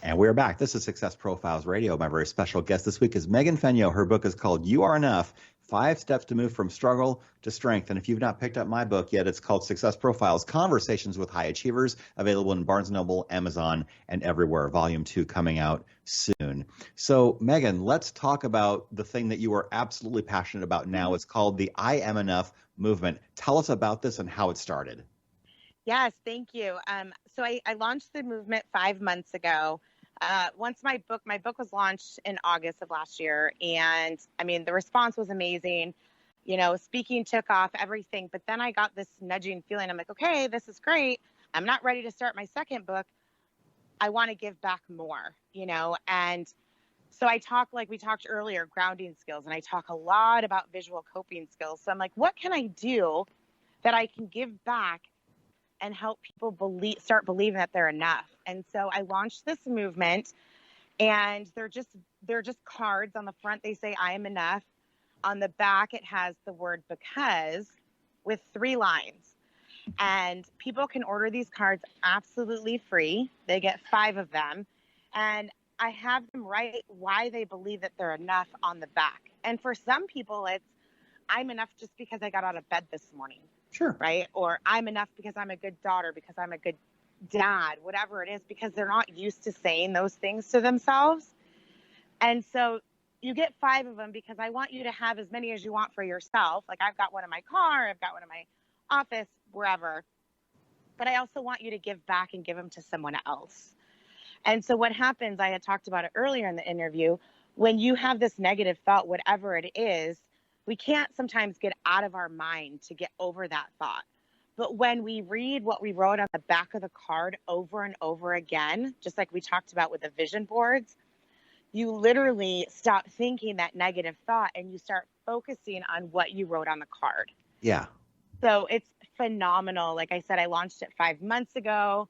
And we're back. This is Success Profiles Radio. My very special guest this week is Megan Fenyoe. Her book is called You Are Enough, 5 Steps to Move from Struggle to Strength. And if you've not picked up my book yet, it's called Success Profiles, Conversations with High Achievers, available in Barnes & Noble, Amazon, and everywhere. Volume 2 coming out soon. So, Megan, let's talk about the thing that you are absolutely passionate about now. It's called the I Am Enough movement. Tell us about this and how it started. Yes, thank you. So I launched the movement 5 months ago. Once my book was launched in August of last year, and I mean, the response was amazing. You know, speaking took off, everything. But then I got this nudging feeling. I'm like, okay, this is great. I'm not ready to start my second book. I want to give back more, you know? And so I talk, like we talked earlier, grounding skills, and I talk a lot about visual coping skills. So I'm like, what can I do that I can give back and help people start believing that they're enough? And so I launched this movement, and they're just cards. On the front, they say, I am enough. On the back, it has the word because with 3 lines. And people can order these cards absolutely free. They get 5 of them. And I have them write why they believe that they're enough on the back. And for some people, it's, I'm enough just because I got out of bed this morning. Sure. Right? Or I'm enough because I'm a good daughter, because I'm a good dad, whatever it is, because they're not used to saying those things to themselves. And so you get 5 of them because I want you to have as many as you want for yourself. Like, I've got one in my car, I've got one in my office, wherever. But I also want you to give back and give them to someone else. And so what happens, I had talked about it earlier in the interview, when you have this negative thought, whatever it is, we can't sometimes get out of our mind to get over that thought. But when we read what we wrote on the back of the card over and over again, just like we talked about with the vision boards, you literally stop thinking that negative thought and you start focusing on what you wrote on the card. Yeah. So it's phenomenal. Like I said, I launched it 5 months ago.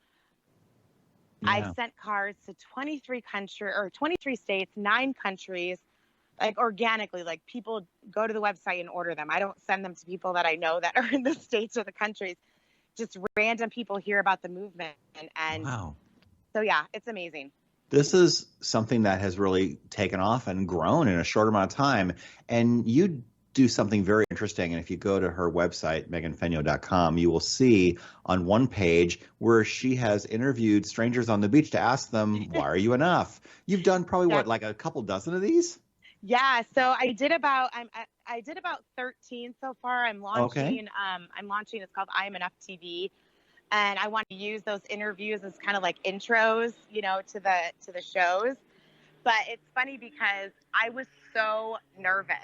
Yeah. I've sent cards to 23 states, 9 countries, like organically, like people go to the website and order them. I don't send them to people that I know that are in the states or the countries. Just random people hear about the movement. And wow. So yeah, it's amazing. This is something that has really taken off and grown in a short amount of time. And you do something very interesting. And if you go to her website, meganfenyoe.com, you will see on one page where she has interviewed strangers on the beach to ask them, why are you enough? You've done probably like a couple dozen of these? Yeah, so I did about 13 so far. I'm launching. Okay. I'm launching. It's called I Am Enough TV, and I want to use those interviews as kind of like intros, you know, to the shows. But it's funny because I was so nervous.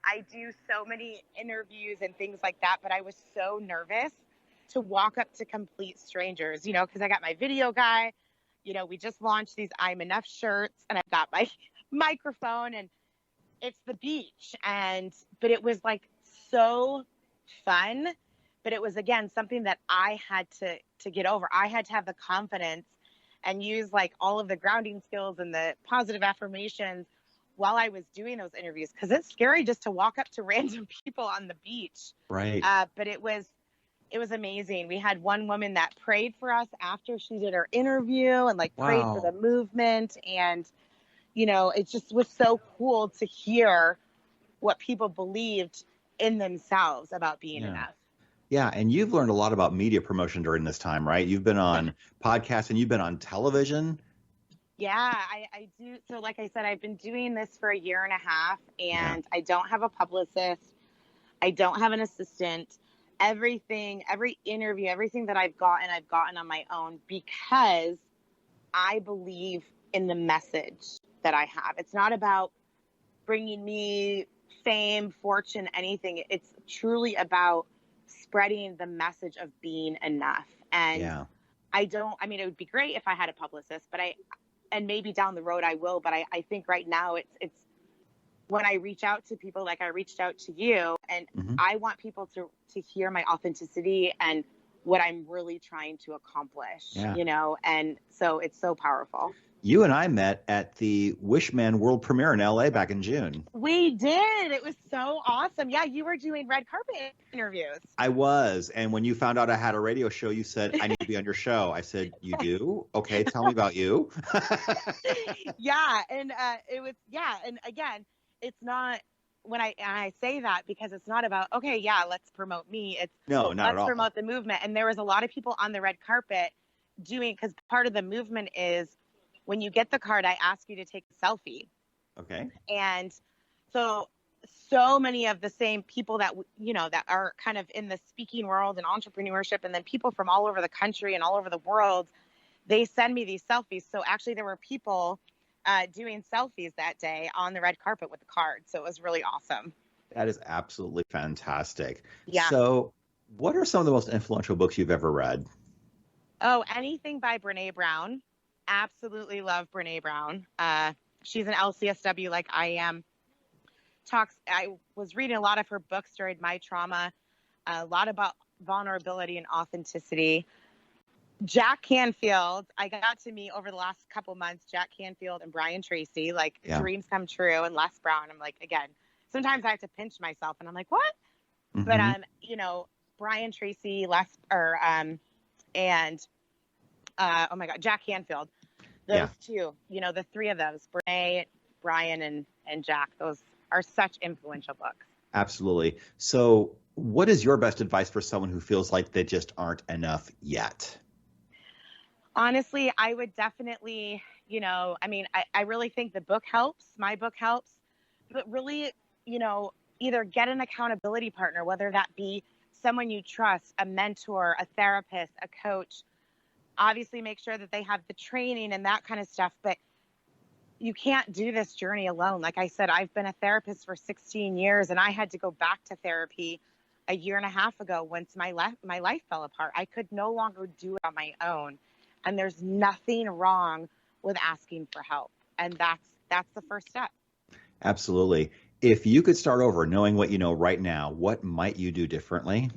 I do so many interviews and things like that, but I was so nervous to walk up to complete strangers, you know, because I got my video guy. You know, we just launched these I'm Enough shirts, and I've got my microphone, and it's the beach, but it was like so fun, but it was, again, something that I had to get over. I had to have the confidence and use like all of the grounding skills and the positive affirmations while I was doing those interviews, because it's scary just to walk up to random people on the beach. Right. But it was amazing. We had one woman that prayed for us after she did her interview and like prayed for the movement. And, you know, it just was so cool to hear what people believed in themselves about being enough. Yeah, and you've learned a lot about media promotion during this time, right? You've been on podcasts and you've been on television. Yeah, I do. So like I said, I've been doing this for 1.5 years, and I don't have a publicist. I don't have an assistant. Every interview, everything that I've gotten on my own, because I believe in the message that I have. It's not about bringing me fame, fortune, anything. It's truly about spreading the message of being enough. And it would be great if I had a publicist, but and maybe down the road I will, but I think right now it's when I reach out to people like I reached out to you, and I want people to hear my authenticity and what I'm really trying to accomplish, and so it's so powerful. You and I met at the Wishman World Premiere in LA back in June. We did. It was so awesome. Yeah, you were doing red carpet interviews. I was. And when you found out I had a radio show, you said, I need to be on your show. I said, you do? Okay, tell me about you. Yeah. And it was, and again, it's not, when I say that because it's not about, okay, yeah, let's promote me. It's no, not at all. Let's promote the movement. And there was a lot of people on the red carpet because part of the movement is when you get the card, I ask you to take a selfie. Okay. And so many of the same people that, that are kind of in the speaking world and entrepreneurship, and then people from all over the country and all over the world, they send me these selfies. So actually there were people doing selfies that day on the red carpet with the card. So it was really awesome. That is absolutely fantastic. Yeah. So what are some of the most influential books you've ever read? Oh, anything by Brene Brown. Absolutely love Brene Brown. She's an LCSW like I am. I was reading a lot of her books during my trauma, a lot about vulnerability and authenticity. Jack Canfield, I got to meet over the last couple months, Jack Canfield and Brian Tracy, dreams come true, and Les Brown. I'm like, again, sometimes I have to pinch myself and I'm like, what? But, Brian Tracy, oh my God, Jack Canfield. Those two, the three of those, Brene, Brian, and Jack, those are such influential books. Absolutely. So what is your best advice for someone who feels like they just aren't enough yet? Honestly, I would definitely, I really think the book helps. My book helps. But really, either get an accountability partner, whether that be someone you trust, a mentor, a therapist, a coach. Obviously, make sure that they have the training and that kind of stuff. But you can't do this journey alone. Like I said, I've been a therapist for 16 years, and I had to go back to therapy a year and a half ago once my life fell apart. I could no longer do it on my own. And there's nothing wrong with asking for help. And that's the first step. Absolutely. If you could start over knowing what you know right now, what might you do differently?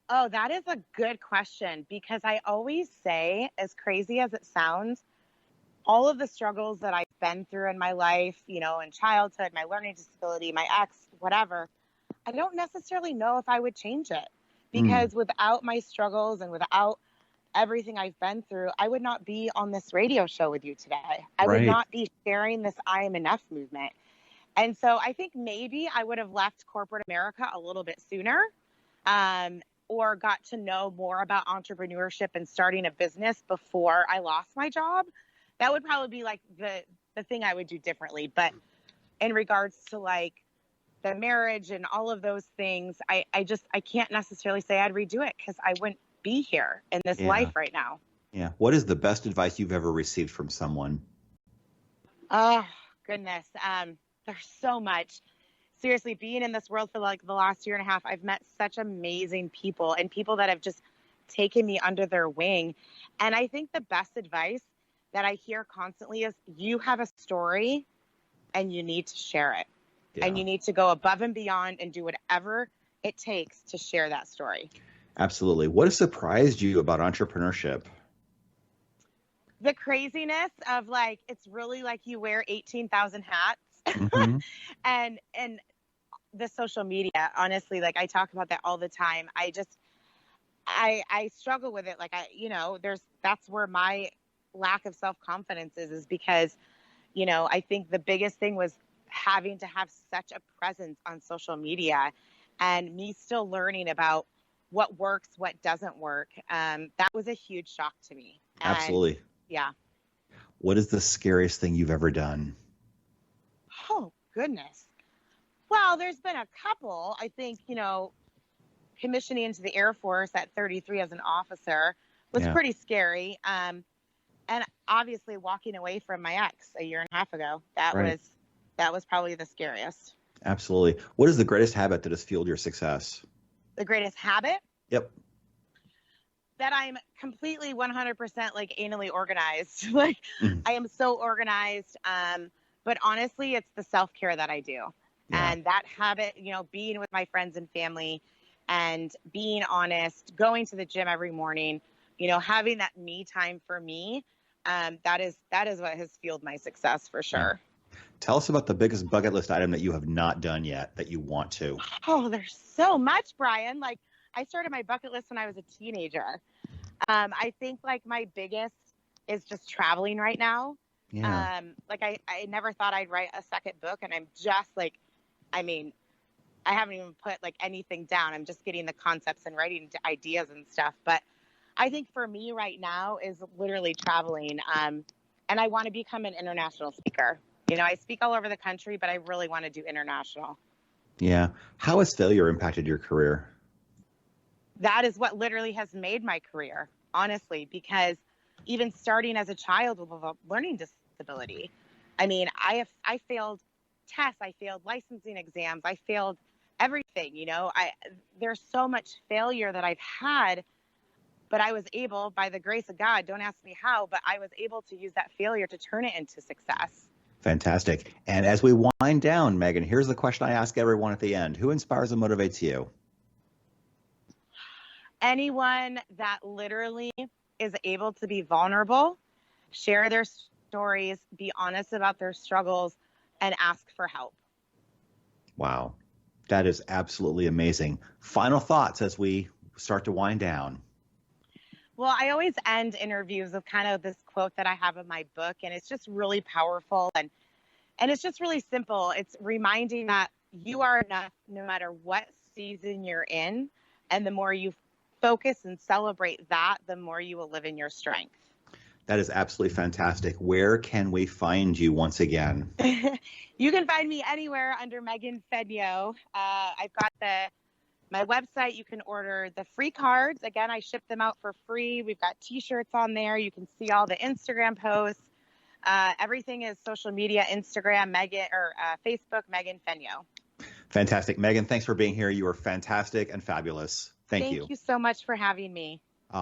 Oh, that is a good question, because I always say, as crazy as it sounds, all of the struggles that I've been through in my life, in childhood, my learning disability, my ex, whatever, I don't necessarily know if I would change it, because without my struggles and without everything I've been through, I would not be on this radio show with you today. I would not be sharing this I am enough movement. And so I think maybe I would have left corporate America a little bit sooner, or got to know more about entrepreneurship and starting a business before I lost my job. That would probably be like the thing I would do differently. But in regards to like the marriage and all of those things, I can't necessarily say I'd redo it, because I wouldn't be here in this life right now. Yeah. What is the best advice you've ever received from someone? Oh, goodness. There's so much. Seriously, being in this world for like the last year and a half, I've met such amazing people, and people that have just taken me under their wing. And I think the best advice that I hear constantly is, you have a story and you need to share it. Yeah. And you need to go above and beyond and do whatever it takes to share that story. Absolutely. What has surprised you about entrepreneurship? The craziness of it's really like you wear 18,000 hats. and the social media, honestly, I talk about that all the time. I struggle with it. That's where my lack of self-confidence is because, I think the biggest thing was having to have such a presence on social media, and me still learning about what works, what doesn't work. That was a huge shock to me. Absolutely. Yeah. What is the scariest thing you've ever done? Oh, goodness. Well, there's been a couple. I think, commissioning into the Air Force at 33 as an officer was pretty scary. And obviously walking away from my ex a year and a half ago, that was probably the scariest. Absolutely. What is the greatest habit that has fueled your success? The greatest habit? Yep. that I'm completely 100% like anally organized. Like I am so organized. But honestly, it's the self-care that I do. Yeah. And that habit, you know, being with my friends and family and being honest, going to the gym every morning, you know, having that me time for me, that is what has fueled my success for sure. Yeah. Tell us about the biggest bucket list item that you have not done yet that you want to. Oh, there's so much, Brian. Like I started my bucket list when I was a teenager. I think like my biggest is just traveling right now. Yeah. Like I never thought I'd write a second book, and I'm just like, I mean, I haven't even put like anything down. I'm just getting the concepts and writing ideas and stuff. But I think for me right now is literally traveling. And I want to become an international speaker. You know, I speak all over the country, but I really want to do international. Yeah. How has failure impacted your career? That is what literally has made my career, honestly, because even starting as a child with a learning disability, I mean, I failed tests, I failed licensing exams, I failed everything, you know, there's so much failure that I've had, but I was able, by the grace of God, don't ask me how, but I was able to use that failure to turn it into success. Fantastic. And as we wind down, Megan, here's the question I ask everyone at the end. Who inspires and motivates you? Anyone that literally is able to be vulnerable, share their stories, be honest about their struggles, and ask for help. Wow. That is absolutely amazing. Final thoughts as we start to wind down. Well, I always end interviews with kind of this quote that I have in my book, and it's just really powerful, and it's just really simple. It's reminding that you are enough no matter what season you're in, and the more you focus and celebrate that, the more you will live in your strength. That is absolutely fantastic. Where can we find you once again? You can find me anywhere under Megan Fenyoe. I've got my website. You can order the free cards. Again, I ship them out for free. We've got t-shirts on there. You can see all the Instagram posts. Everything is social media, Instagram, Megan, or Facebook, Megan Fenyoe. Fantastic. Megan, thanks for being here. You are fantastic and fabulous. Thank you. Thank you so much for having me.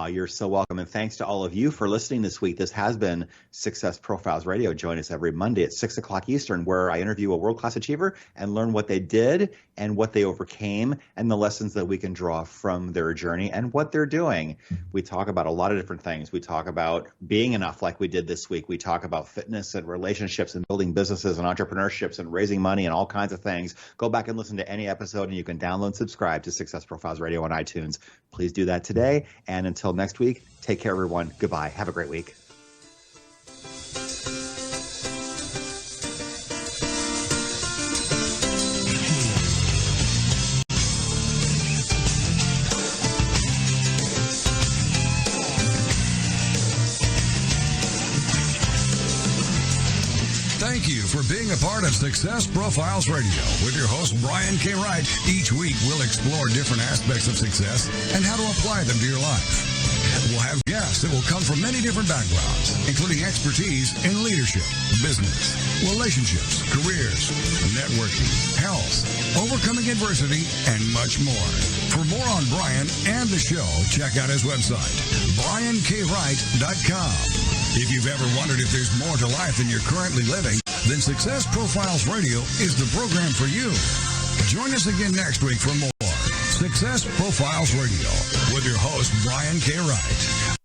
You're so welcome. And thanks to all of you for listening this week. This has been Success Profiles Radio. Join us every Monday at 6 o'clock Eastern, where I interview a world-class achiever and learn what they did and what they overcame and the lessons that we can draw from their journey and what they're doing. We talk about a lot of different things. We talk about being enough like we did this week. We talk about fitness and relationships and building businesses and entrepreneurships and raising money and all kinds of things. Go back and listen to any episode, and you can download and subscribe to Success Profiles Radio on iTunes. Please do that today. And until next week, take care, everyone. Goodbye. Have a great week. Thank you for being a part of Success Profiles Radio with your host, Brian K. Wright. Each week, we'll explore different aspects of success and how to apply them to your life. We'll have guests that will come from many different backgrounds, including expertise in leadership, business, relationships, careers, networking, health, overcoming adversity, and much more. For more on Brian and the show, check out his website, briankwright.com. If you've ever wondered if there's more to life than you're currently living, then Success Profiles Radio is the program for you. Join us again next week for more Success Profiles Radio with your host, Brian K. Wright.